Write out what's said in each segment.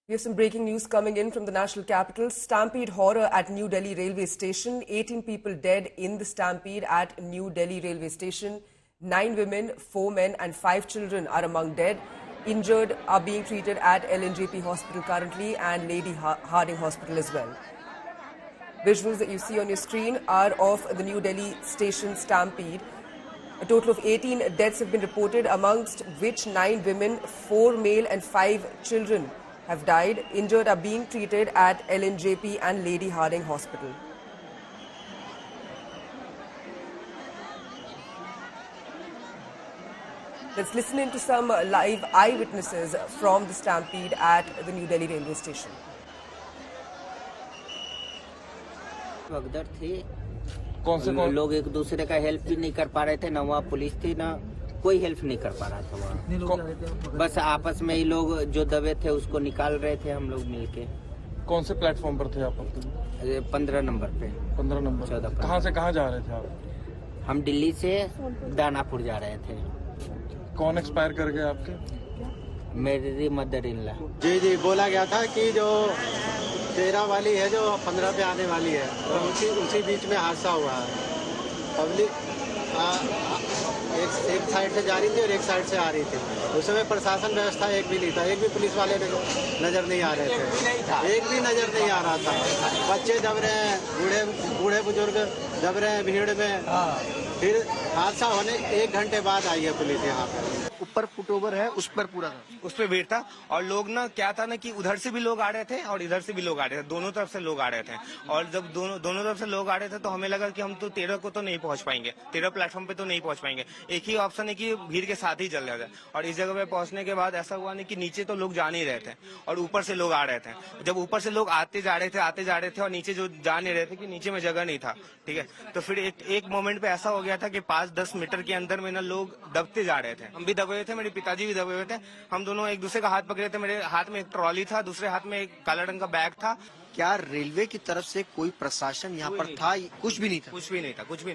We have some breaking news coming in from the national capital. Stampede horror at New Delhi railway station. 18 people dead in the stampede at New Delhi railway station. 9 women, 4 men and 5 children are among dead. Injured are being treated at LNJP hospital currently and Lady Hardinge hospital as well. Visuals that you see on your screen are of the New Delhi station stampede. A total of 18 deaths have been reported, amongst which 9 women, 4 male and 5 children have died. Injured are being treated at LNJP and Lady Hardinge hospital. Let's listen into some live eyewitnesses from the stampede at the New Delhi railway station. भगदड़ थी। कौन से लोग एक दूसरे का help भी नहीं कर पा रहे थे, ना वहाँ पुलिस थी ना कोई हेल्प नहीं कर पा रहा था वहाँ। बस आपस में ही लोग जो दबे थे उसको निकाल रहे थे हम लोग मिलके। कौन से प्लेटफॉर्म पर थे आप? 15 नंबर पे। 15 नंबर। 14। कहाँ से कहाँ जा रहे थे आप? हम दिल्ली से दानापुर जा रहे थे। कौन एक्सपायर कर गए आपके? मेरी मदर इन लॉ। जी बोला गया था कि जो 13 वाली है जो 15 पे आने वाली है, तो उसी बीच में हादसा हुआ है। पब्लिक एक साइड से जा रही थी और एक साइड से आ रही थी। उस समय प्रशासन व्यवस्था एक भी नहीं था, एक भी पुलिस वाले नजर नहीं आ रहे थे, एक भी नजर नहीं आ रहा था। बच्चे दब रहे हैं, बूढ़े बुजुर्ग दब रहे हैं भीड़ में। फिर हादसा होने 1 घंटे बाद आई है पुलिस यहाँ पे। ऊपर फुटओवर है, उस पर पूरा था, उस पर भीड़ था और लोग ना क्या था ना कि उधर से भी लोग आ रहे थे और इधर से भी लोग आ रहे थे, दोनों तरफ से लोग आ रहे थे। और जब दोनों तरफ से लोग आ रहे थे तो हमें लगा कि हम तो 13 को तो नहीं पहुंच पाएंगे, 13 प्लेटफॉर्म पे तो नहीं पहुंच पाएंगे। एक ही ऑप्शन है कि भीड़ के साथ ही चल जाता है। और इस जगह पे पहुंचने के बाद ऐसा हुआ नहीं कि नीचे तो लोग जा नहीं रहे थे और ऊपर से लोग आ रहे थे। जब ऊपर से लोग आते जा रहे थे और नीचे जो जा नहीं रहे थे कि नीचे में जगह नहीं था, ठीक है। तो फिर एक मोमेंट पे ऐसा हो गया था कि 5-10 मीटर के अंदर में ना लोग दबते जा रहे थे। हम भी दबे हुए थे, मेरे पिताजी भी दबे हुए थे। हम दोनों एक दूसरे का हाथ पकड़े थे। मेरे हाथ में एक ट्रॉली था, दूसरे हाथ में एक काला रंग का बैग था। क्या रेलवे की तरफ से कोई प्रशासन यहाँ पर था? कुछ भी नहीं था। कुछ भी नहीं था, कुछ भी नहीं।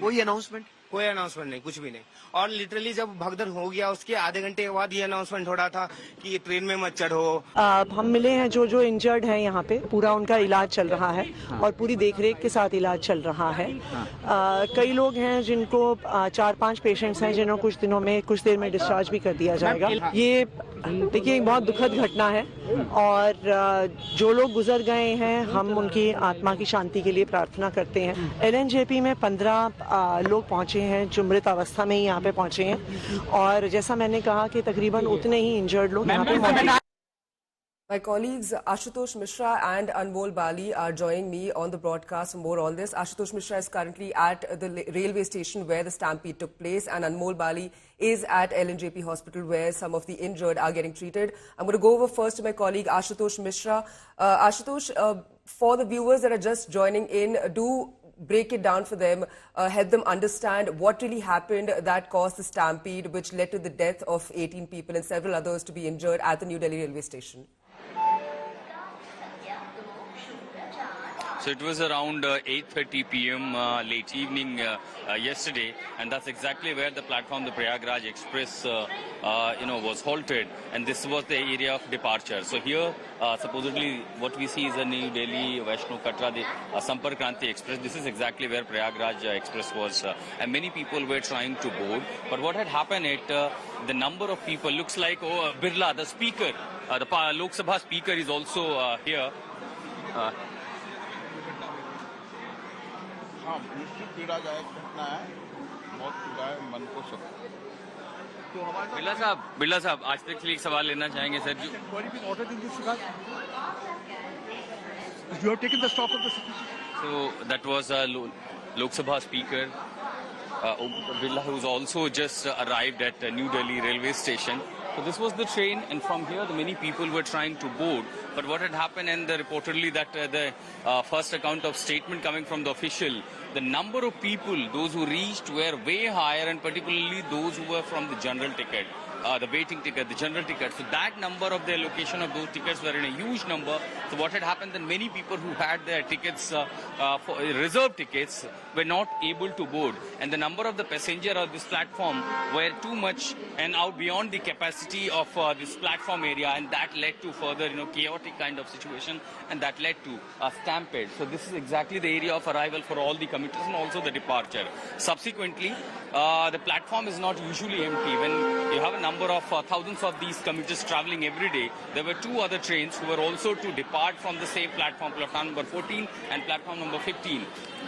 कोई अनाउंसमेंट नहीं, कुछ भी नहीं। और लिटरली जब भगदड़ हो गया उसके आधे घंटे के बाद ये अनाउंसमेंट हो रहा था कि ट्रेन में मत चढ़ो। हम मिले हैं जो इंजर्ड हैं यहाँ पे, पूरा उनका इलाज चल रहा है और पूरी देखरेख के साथ इलाज चल रहा है। कई लोग हैं जिनको 4-5 पेशेंट्स हैं जिन्होंने कुछ देर में डिस्चार्ज भी कर दिया जाएगा। ये देखिए एक बहुत दुखद घटना है और जो लोग गुजर गए हैं हम उनकी आत्मा की शांति के लिए प्रार्थना करते हैं। LNJP में 15 लोग पहुंचे हैं जो मृत अवस्था में ही यहाँ पे पहुंचे हैं और जैसा मैंने कहा कि तकरीबन उतने ही इंजर्ड लोग यहाँ पे मौजूद हैं। My colleagues Ashutosh Mishra and Anmol Bali are joining me on the broadcast for more on this. Ashutosh Mishra is currently at the railway station where the stampede took place, and Anmol Bali is at LNJP hospital where some of the injured are getting treated. I'm going to go over first to my colleague Ashutosh Mishra. Ashutosh, for the viewers that are just joining in, do break it down for them, help them understand what really happened that caused the stampede which led to the death of 18 people and several others to be injured at the New Delhi railway station. So it was around 8:30 p.m. Late evening yesterday, and that's exactly where the platform, the Prayagraj Express, was halted, and this was the area of departure. So here, supposedly, what we see is the New Delhi Vaishno Katra, the Sampark Kranti Express. This is exactly where Prayagraj Express was, and many people were trying to board. But what had happened? The number of people looks like Birla, the speaker, the Lok Sabha speaker, is also here. हाँ, निश्चित पीड़ादायक घटना है, बहुत पीड़ा है मन को सब। बिरला साहब आज तक के लिए एक सवाल लेना चाहेंगे sir ji. So that was Lok Sabha speaker Birla, who was also just arrived at New Delhi railway station. So this was the train, and from here the many people were trying to board. But what had happened, and reportedly that the first account of statement coming from the official, the number of people, those who reached, were way higher, and particularly those who were from the general ticket. the waiting ticket, the general ticket. So that number of the allocation of those tickets were in a huge number. So what had happened that many people who had their tickets, for reserved tickets, were not able to board. And the number of the passenger on this platform were too much and out beyond the capacity of this platform area, and that led to further, chaotic kind of situation, and that led to a stampede. So this is exactly the area of arrival for all the commuters and also the departure. Subsequently, the platform is not usually empty. When you have a number of thousands of these commuters traveling every day, there were two other trains who were also to depart from the same platform, platform number 14 and platform number 15.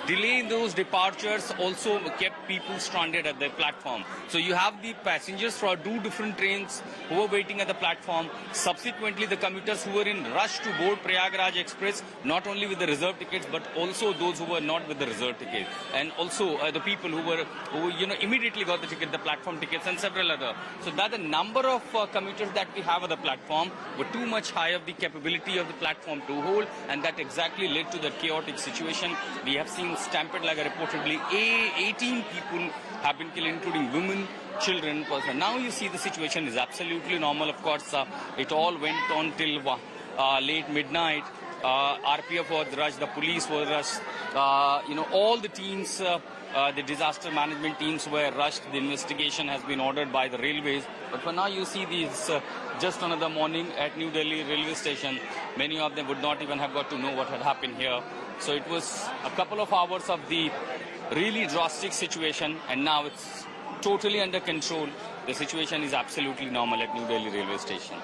Delay in those departures also kept people stranded at the platform. So you have the passengers for two different trains who were waiting at the platform. Subsequently, the commuters who were in rush to board Prayagraj Express, not only with the reserved tickets, but also those who were not with the reserved ticket. And also the people who immediately got the ticket, the platform tickets, and several other. So that the number of commuters that we have at the platform were too much high of the capability of the platform to hold, and that exactly led to the chaotic situation. We have seen stampede, like reportedly 18 people have been killed, including women, children, person. Now you see the situation is absolutely normal. Of course, it all went on till late midnight. RPF was rushed, the police was rushed, all the teams, the disaster management teams were rushed. The investigation has been ordered by the railways. But for now, you see these just another morning at New Delhi railway station. Many of them would not even have got to know what had happened here. So it was a couple of hours of the really drastic situation, and now it's totally under control. The situation is absolutely normal at New Delhi railway station.